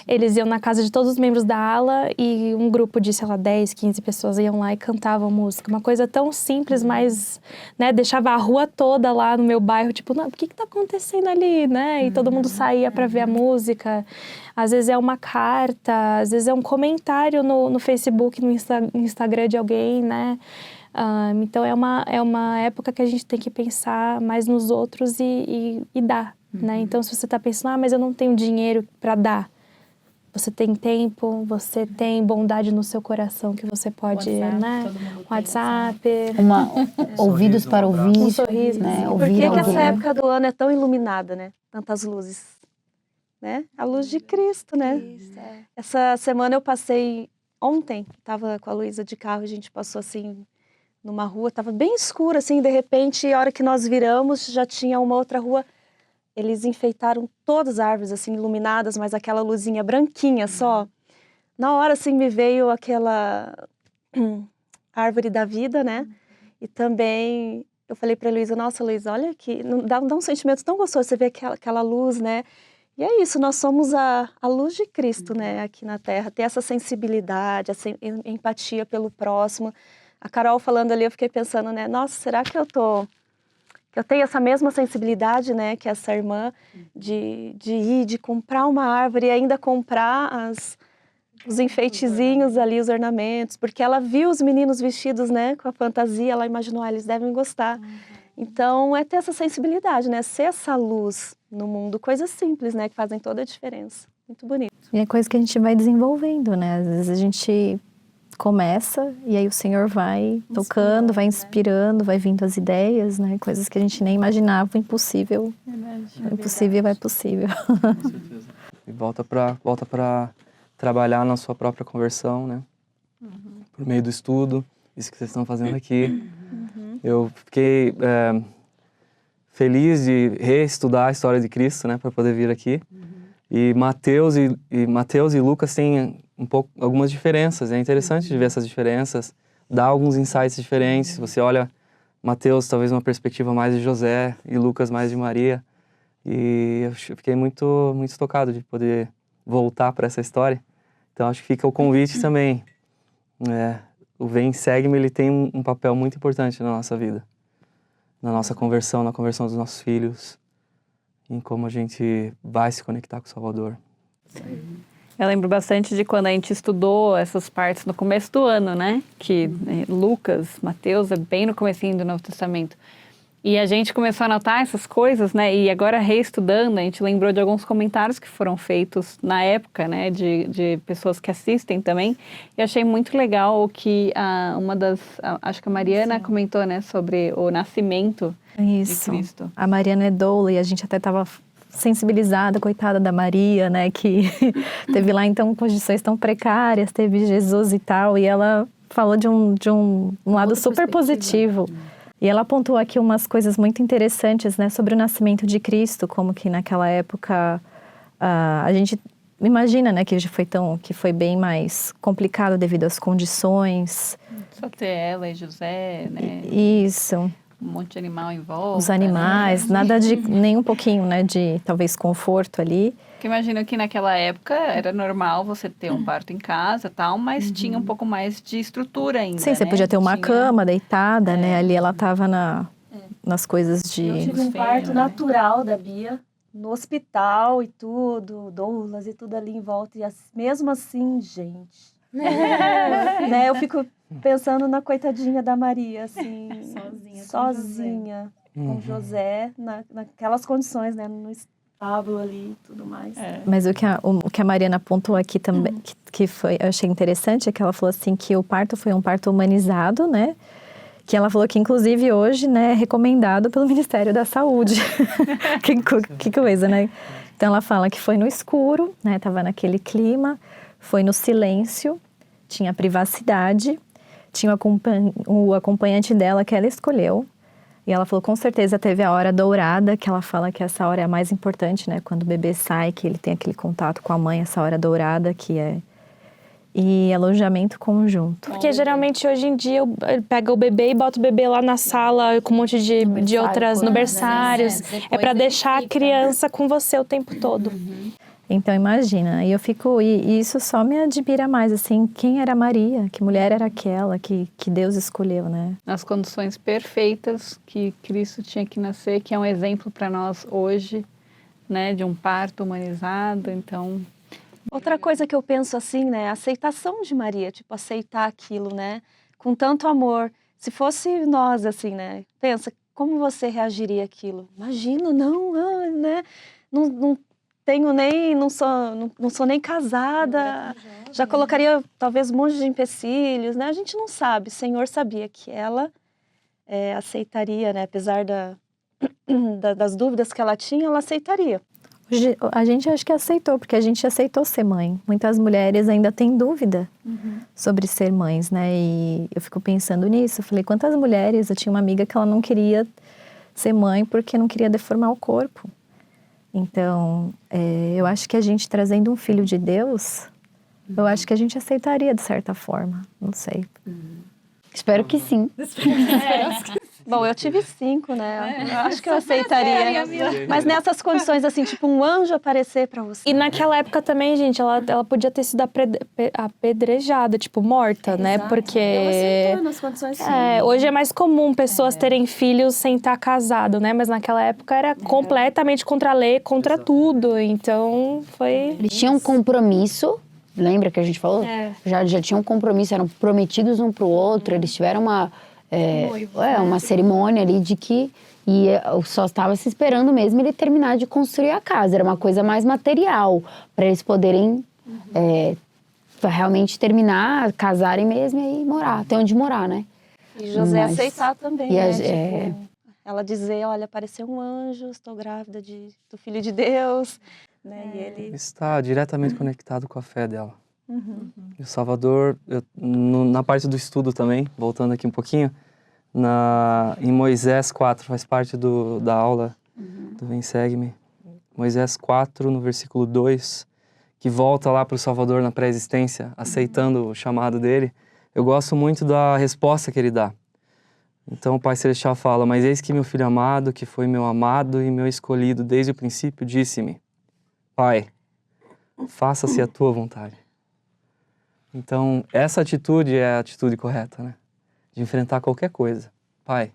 eles iam na casa de todos os membros da ala e um grupo de, sei lá, 10, 15 pessoas iam lá e cantavam música. Uma coisa tão simples, mas, né, deixava a rua toda lá no meu bairro, tipo, não, o que tá acontecendo ali, né? E todo mundo saía para ver a música. Às vezes é uma carta, às vezes é um comentário no Facebook, no Instagram de alguém, né? Então é uma época que a gente tem que pensar mais nos outros e dar. Né? Então, se você está pensando, mas eu não tenho dinheiro para dar. Você tem tempo, você tem bondade no seu coração que você pode, WhatsApp, né? WhatsApp. Ouvidos para ouvir. Um sorriso. Né? Por que essa época do ano é tão iluminada, né? Tantas luzes. Né? A luz de Cristo, né? Essa semana eu passei, ontem, estava com a Luísa de carro, a gente passou assim, numa rua, estava bem escura, assim, de repente, a hora que nós viramos, já tinha uma outra rua. Eles enfeitaram todas as árvores, assim, iluminadas, mas aquela luzinha branquinha só. Na hora, assim, me veio aquela árvore da vida, né? E também, eu falei pra Luísa, nossa, Luísa, olha aqui, dá um sentimento tão gostoso, você vê aquela luz, né? E é isso, nós somos a luz de Cristo, né? Aqui na Terra. Ter essa sensibilidade, essa empatia pelo próximo. A Carol falando ali, eu fiquei pensando, né? Nossa, será que eu tenho essa mesma sensibilidade, né, que essa irmã, de comprar uma árvore e ainda comprar os enfeitezinhos ali, os ornamentos, porque ela viu os meninos vestidos, né, com a fantasia, ela imaginou, eles devem gostar. Então, é ter essa sensibilidade, né, ser essa luz no mundo, coisas simples, né, que fazem toda a diferença. Muito bonito. E é coisa que a gente vai desenvolvendo, né, às vezes a gente começa e aí o Senhor vai tocando, vai inspirando, vai vindo as ideias, né? Coisas que a gente nem imaginava, impossível. Impossível é possível. Com certeza. E volta para trabalhar na sua própria conversão, né? Por meio do estudo, isso que vocês estão fazendo aqui. Eu fiquei feliz de reestudar a história de Cristo, né? Para poder vir aqui. E Mateus e Lucas têm algumas diferenças. É interessante de ver essas diferenças, dar alguns insights diferentes. Você olha Mateus, talvez uma perspectiva mais de José, e Lucas mais de Maria. E eu fiquei muito, muito tocado de poder voltar para essa história. Então acho que fica o convite também. O Vem Segue-me, ele tem um papel muito importante na nossa vida. Na nossa conversão, na conversão dos nossos filhos. Em como a gente vai se conectar com o Salvador. Eu lembro bastante de quando a gente estudou essas partes no começo do ano, né? Que Lucas, Mateus, é bem no comecinho do Novo Testamento. E a gente começou a anotar essas coisas, né? E agora, reestudando, a gente lembrou de alguns comentários que foram feitos na época, né? De pessoas que assistem também. E achei muito legal que acho que a Mariana comentou, né? Sobre o nascimento de Cristo. A Mariana é doula e a gente até estava sensibilizada, coitada da Maria, né, que teve lá então condições tão precárias, teve Jesus e tal, e ela falou de um lado super positivo. E ela apontou aqui umas coisas muito interessantes, né, sobre o nascimento de Cristo, como que naquela época a gente imagina, né, que foi bem mais complicado devido às condições. Só ter ela e José, né? Isso. Um monte de animal em volta. Os animais, nada de, nem um pouquinho, né, de talvez conforto ali. Porque imagino que naquela época era normal você ter um parto em casa e tal, mas tinha um pouco mais de estrutura ainda, Sim, você né? podia ter uma cama deitada, né, ali ela estava nas coisas de... Eu tive um parto natural da Bia, no hospital e tudo, doulas e tudo ali em volta. E mesmo assim, gente, né? Eu fico pensando na coitadinha da Maria, assim, sozinha com José, naquelas condições, né? No estábulo ali e tudo mais. Mas o que a Mariana apontou aqui também, que foi, eu achei interessante, é que ela falou assim que o parto foi um parto humanizado, né? Que ela falou que, inclusive, hoje, né, é recomendado pelo Ministério da Saúde. que coisa, né? Então, ela fala que foi no escuro, né? Tava naquele clima, foi no silêncio, tinha privacidade, tinha o acompanhante dela que ela escolheu. E ela falou, com certeza, teve a hora dourada, que ela fala que essa hora é a mais importante, né? Quando o bebê sai, que ele tem aquele contato com a mãe, essa hora dourada, que é... E alojamento conjunto. Porque geralmente hoje em dia pega o bebê e bota o bebê lá na sala com um monte de outras no berçários. É para deixar a criança com você o tempo todo. Então imagina, e isso só me admira mais, assim, quem era Maria, que mulher era aquela que Deus escolheu, né? Nas condições perfeitas que Cristo tinha que nascer, que é um exemplo para nós hoje, né, de um parto humanizado, então... Outra coisa que eu penso assim, né, a aceitação de Maria, tipo, aceitar aquilo, né, com tanto amor. Se fosse nós, assim, né, pensa, como você reagiria àquilo? Imagina, não, né, não tenho nem, não sou nem casada, já colocaria talvez um monte de empecilhos, né, a gente não sabe, o Senhor sabia que ela aceitaria, né, apesar das dúvidas que ela tinha, ela aceitaria. A gente acho que aceitou, porque a gente aceitou ser mãe. Muitas mulheres ainda têm dúvida sobre ser mães, né? E eu fico pensando nisso. Eu falei, quantas mulheres... Eu tinha uma amiga que ela não queria ser mãe porque não queria deformar o corpo. Então, eu acho que a gente trazendo um filho de Deus, eu acho que a gente aceitaria de certa forma. Não sei. Espero que sim. Bom, eu tive 5, né? Eu acho que eu aceitaria. Mas nessas condições, assim, tipo um anjo aparecer pra você. E naquela época também, gente, ela podia ter sido apedrejada, tipo, morta, né? Porque... Ela aceitou nas condições, sim. Hoje é mais comum pessoas terem filhos sem estar casado, né? Mas naquela época era completamente contra a lei, contra tudo. Então, foi... Eles tinham um compromisso, lembra que a gente falou? Já tinham um compromisso, eram prometidos um pro outro, eles tiveram uma cerimônia ali de que só estava se esperando mesmo ele terminar de construir a casa. Era uma coisa mais material, para eles poderem realmente terminar, casarem mesmo e aí morar, ter onde morar, né? E José aceitar também, né? Tipo, ela dizer, olha, apareceu um anjo, estou grávida do Filho de Deus, né? E ele... Está diretamente conectado com a fé dela. E o Salvador, na parte do estudo também, voltando aqui um pouquinho, em Moisés 4, faz parte da aula do Vem Segue-me. Moisés 4, no versículo 2, que volta lá para o Salvador na pré-existência, aceitando o chamado dele. Eu gosto muito da resposta que ele dá. Então o Pai Celestial fala, mas eis que meu filho amado, que foi meu amado e meu escolhido desde o princípio, disse-me, Pai, faça-se a tua vontade. Então, essa atitude é a atitude correta, né? De enfrentar qualquer coisa. Pai,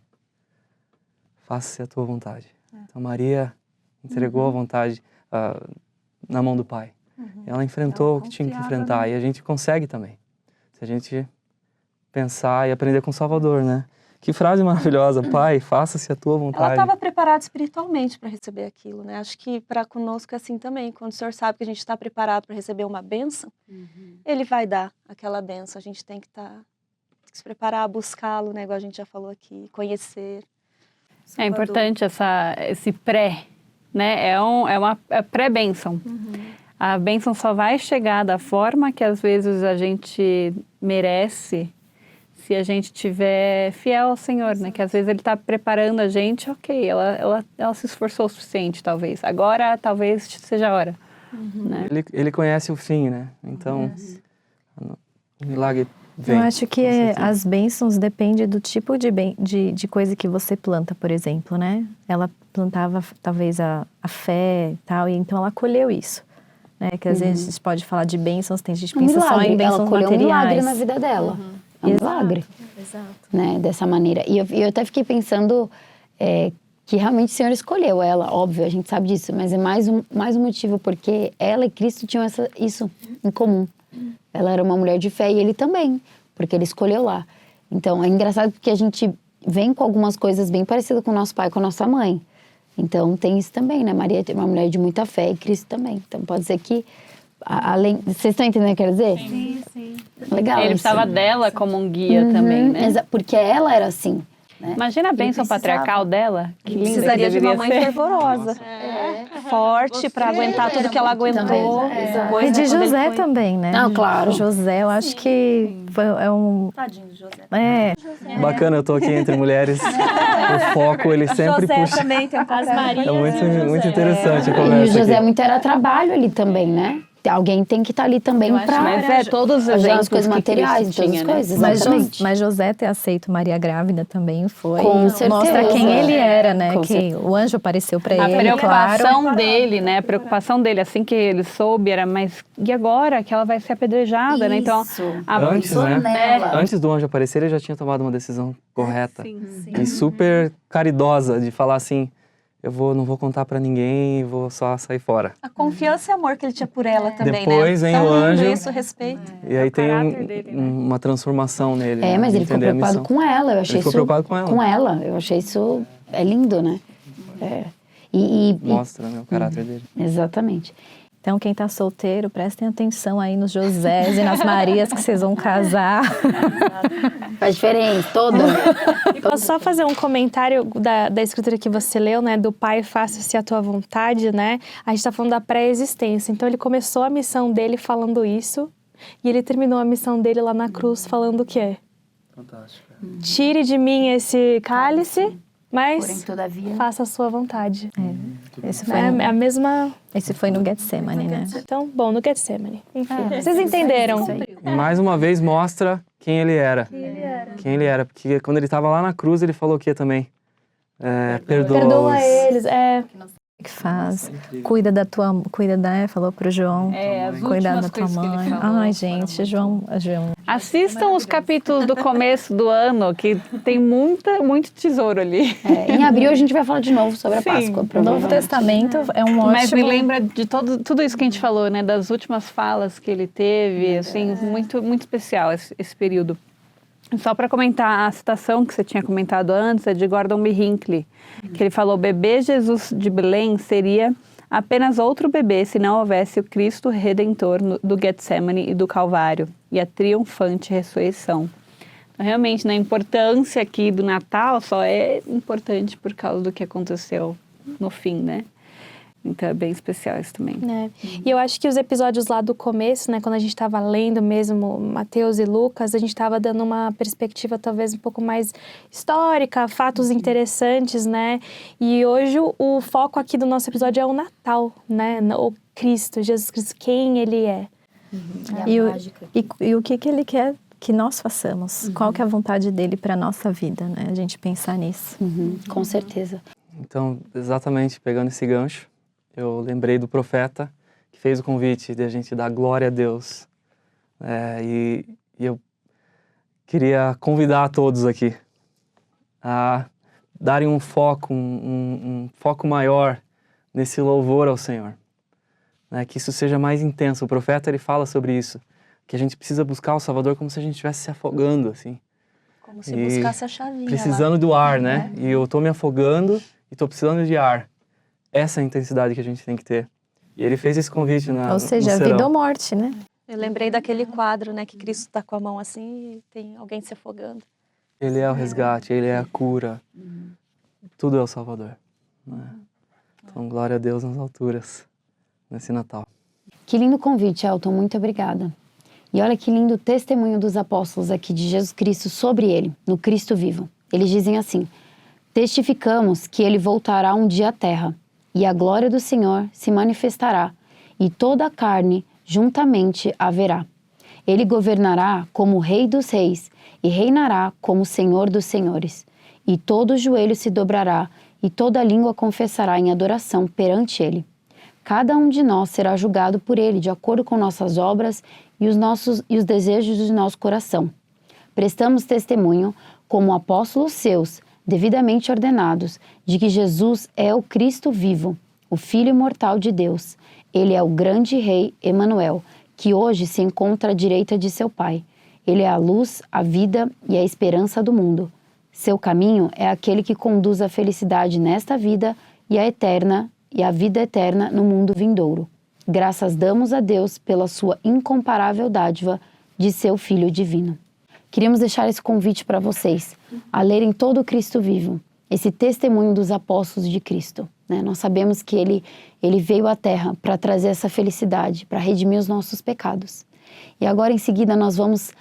faça-se a tua vontade. Então, Maria entregou a vontade na mão do Pai. Ela enfrentou o que tinha que enfrentar. E a gente consegue também. Se a gente pensar e aprender com o Salvador, né? Que frase maravilhosa. Pai, faça-se a tua vontade. Ela estava preparada espiritualmente para receber aquilo, né? Acho que para conosco é assim também. Quando o Senhor sabe que a gente está preparado para receber uma bênção, Ele vai dar aquela bênção. A gente tem que se preparar, buscá-lo, né? Igual a gente já falou aqui, conhecer. É importante esse pré, né? É uma pré-bênção. A bênção só vai chegar da forma que às vezes a gente merece se a gente estiver fiel ao Senhor, né? Que às vezes Ele está preparando a gente, ok, ela se esforçou o suficiente, talvez. Agora, talvez seja a hora. Né? Ele conhece o fim, né? Então, o milagre vem. Eu acho que as bênçãos dependem do tipo de coisa que você planta, por exemplo, né? Ela plantava, talvez, a fé e tal, e então ela colheu isso. Né? Que às vezes a gente pode falar de bênçãos, tem gente que pensa só em bênçãos ela colheu materiais. um milagre na vida dela. É um milagre. Exato. Né? Dessa maneira. E eu até fiquei pensando que realmente o Senhor escolheu ela, óbvio, a gente sabe disso, mas é mais um motivo, porque ela e Cristo tinham isso em comum. Ela era uma mulher de fé e ele também, porque ele escolheu lá. Então, é engraçado porque a gente vem com algumas coisas bem parecidas com o nosso pai e com a nossa mãe. Então, tem isso também, né? Maria é uma mulher de muita fé e Cristo também. Então, pode ser que, além... Vocês estão entendendo o que eu quero dizer? Sim, sim. Legal. Ele precisava dela como um guia também, né? Porque ela era assim. Né? Imagina a bênção patriarcal dela. Que linda Precisaria que de uma mãe ser. fervorosa, forte para aguentar tudo que ela aguentou. Depois, E de né, quando ele José foi- também, né? Não, claro. José, eu acho que é um... Tadinho do José. É, Bacana, eu tô aqui entre mulheres. O foco, ele sempre José puxa. também tem um papel. É muito interessante a E o conversa José aqui. muito era trabalho ali também, né? Alguém tem que estar ali também para Mas todos os fazer as exemplos coisas que materiais, Cristo todas tinha, as né? coisas. mas, Exatamente. mas José ter aceito Maria grávida também foi... Com certeza. Mostra quem ele era, né? Com Que certeza. o anjo apareceu para A ele, preocupação claro. dele, né? A preocupação dele, assim que ele soube, era, mas e agora que ela vai ser apedrejada, né? Então, Antes, né? nela. Antes do anjo aparecer, ele já tinha tomado uma decisão correta. Sim. E super caridosa de falar assim, não vou contar pra ninguém, vou só sair fora. A confiança e amor que ele tinha por ela também, Depois né? vem o Tá lindo anjo. isso, respeito. E aí tem caráter dele, né? uma transformação nele. É, né, mas de ele ficou entender a preocupado missão. com ela. Eu achei Ele ficou isso preocupado com ela. Eu achei isso é lindo, né? É. E Mostra, né, o caráter dele. exatamente. Então, quem tá solteiro, prestem atenção aí nos Josés e nas Marias que vocês vão casar. Faz diferença toda. E posso só fazer um comentário da escritura que você leu, né? Do Pai, faça-se a tua vontade, né? A gente tá falando da pré-existência. Então, ele começou a missão dele falando isso. E ele terminou a missão dele lá na cruz falando o quê? Fantástico. Tire de mim esse cálice, mas todavia. faça a sua vontade. Esse foi, É a mesma... esse foi no Getsemane, né? Então, bom, no Getsemane. Enfim, vocês entenderam. E mais uma vez mostra quem ele era. Quem ele era. Porque quando ele estava lá na cruz, ele falou o que também? Perdoa Perdoa eles. Que faz. Cuida falou pro João. As Cuidar últimas da tua coisas que ele mãe. falou Ai, foram gente, João. Assistam os capítulos do começo do ano, que tem muito tesouro ali. Em abril a gente vai falar de novo sobre a Sim. O Páscoa, Novo provavelmente. Testamento é um ótimo... Mas me lembra de tudo isso que a gente falou, né? Das últimas falas que ele teve, assim, muito especial esse período. Só para comentar, a citação que você tinha comentado antes é de Gordon B. Hinckley, que ele falou: bebê Jesus de Belém seria apenas outro bebê se não houvesse o Cristo Redentor do Getsemane e do Calvário e a triunfante ressurreição. Então, realmente, a importância aqui do Natal só é importante por causa do que aconteceu no fim, né? Então é bem especial isso também. E eu acho que os episódios lá do começo, né, quando a gente estava lendo mesmo Mateus e Lucas, a gente estava dando uma perspectiva talvez um pouco mais histórica, fatos interessantes, né? E hoje o foco aqui do nosso episódio é o Natal, né? O Cristo, Jesus Cristo, quem Ele é. E o que ele quer que nós façamos? Qual que é a vontade dele para nossa vida, né? A gente pensar nisso. Com certeza. Então, exatamente pegando esse gancho, eu lembrei do profeta que fez o convite de a gente dar glória a Deus. E eu queria convidar a todos aqui a darem um foco, um foco maior nesse louvor ao Senhor. Né? Que isso seja mais intenso. O profeta, ele fala sobre isso, que a gente precisa buscar o Salvador como se a gente estivesse se afogando, assim. Como se buscasse a chavinha Precisando do ar, né? E eu tô me afogando e tô precisando de ar. Essa é a intensidade que a gente tem que ter. E ele fez esse convite Ou seja, no vida serão. ou morte, né? Eu lembrei daquele quadro, né? Que Cristo está com a mão assim e tem alguém se afogando. Ele é o resgate, ele é a cura. Tudo é o Salvador. Né? Então, glória a Deus nas alturas, nesse Natal. Que lindo convite, Elton. Muito obrigada. E olha que lindo o testemunho dos apóstolos aqui de Jesus Cristo sobre ele, no Cristo vivo. Eles dizem assim: testificamos que ele voltará um dia à terra, e a glória do Senhor se manifestará, e toda a carne juntamente a verá. Ele governará como Rei dos reis, e reinará como Senhor dos senhores. E todo joelho se dobrará, e toda língua confessará em adoração perante ele. Cada um de nós será julgado por ele, de acordo com nossas obras e os desejos do nosso coração. Prestamos testemunho, como apóstolos seus, devidamente ordenados, de que Jesus é o Cristo vivo, o Filho imortal de Deus. Ele é o grande Rei Emanuel, que hoje se encontra à direita de seu Pai. Ele é a luz, a vida e a esperança do mundo. Seu caminho é aquele que conduz à felicidade nesta vida e a vida eterna no mundo vindouro. Graças damos a Deus pela sua incomparável dádiva de seu Filho divino. Queríamos deixar esse convite para vocês, a lerem todo o Cristo vivo, esse testemunho dos apóstolos de Cristo. Né? Nós sabemos que ele veio à Terra para trazer essa felicidade, para redimir os nossos pecados. E agora, em seguida, nós vamos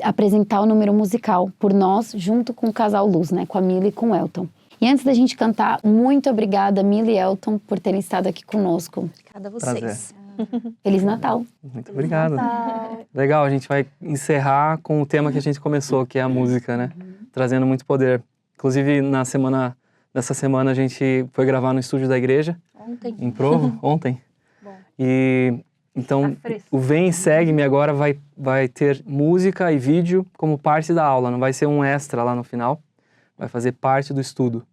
apresentar o número musical por nós, junto com o Casal Luz, né? Com a Mila e com o Elton. E antes da gente cantar, muito obrigada, Mila e Elton, por terem estado aqui conosco. Obrigada a vocês. Feliz Natal! Muito obrigado. Legal, a gente vai encerrar com o tema que a gente começou, que é a música, né? Trazendo muito poder. Inclusive, nessa semana a gente foi gravar no estúdio da igreja. Ontem. Em Provo, ontem. Bom. E então o Vem e Segue-me agora vai ter música e vídeo como parte da aula, não vai ser um extra lá no final, vai fazer parte do estudo.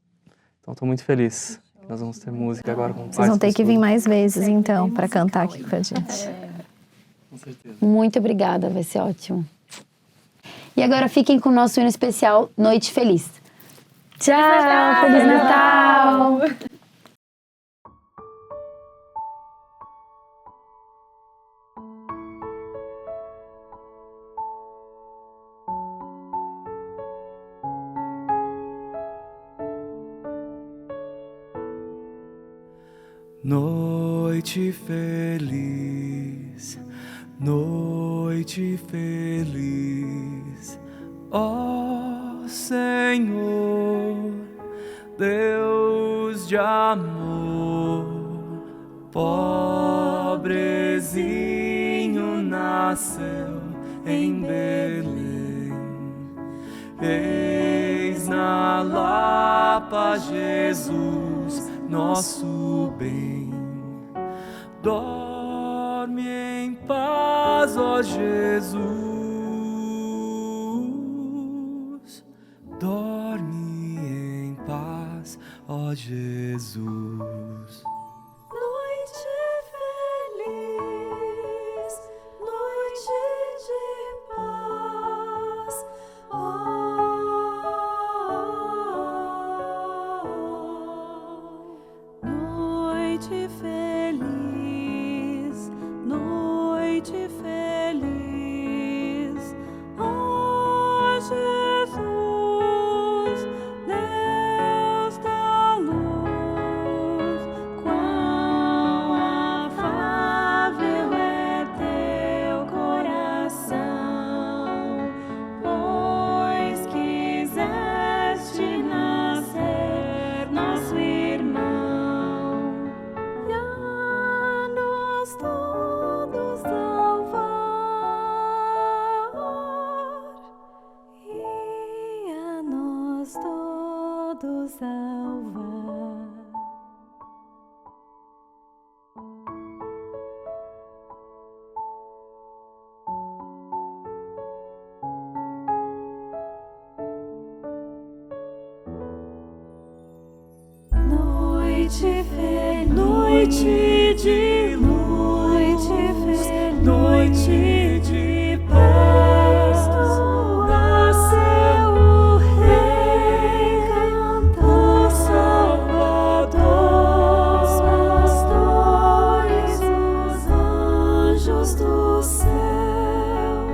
Então estou muito feliz. Nós vamos ter música agora como parte do Vocês vão ter que vir estudo. mais vezes, então, para cantar aqui com a gente. Com certeza. Muito obrigada, vai ser ótimo. E agora fiquem com o nosso hino especial Noite Feliz. Tchau! Feliz Natal! Noite feliz, noite feliz, ó Senhor, Deus de amor, pobrezinho nasceu em Belém, eis na Lapa Jesus, nosso bem. Dorme em paz, ó Jesus, dorme em paz, ó Jesus. Noite feliz, noite de paz. Noite feliz, noite feliz. Ó Jesus, Deus da luz, quão afável é teu coração, pois quiseste nascer nosso irmão e a nós todos salvar, e a nós todos salvar. Noite feliz, noite de luz, noite de paz. Nasceu o Rei, o Salvador, os pastores, os anjos do céu,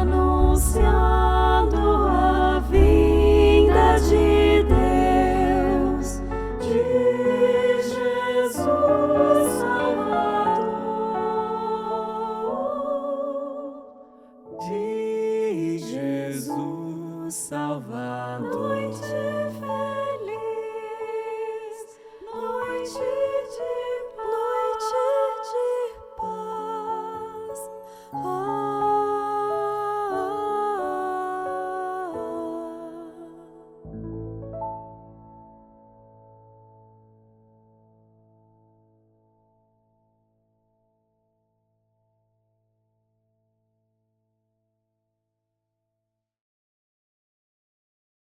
anunciando a vinda de Deus, de Jesus Salvador, De Jesus Salvador. noite feliz, noite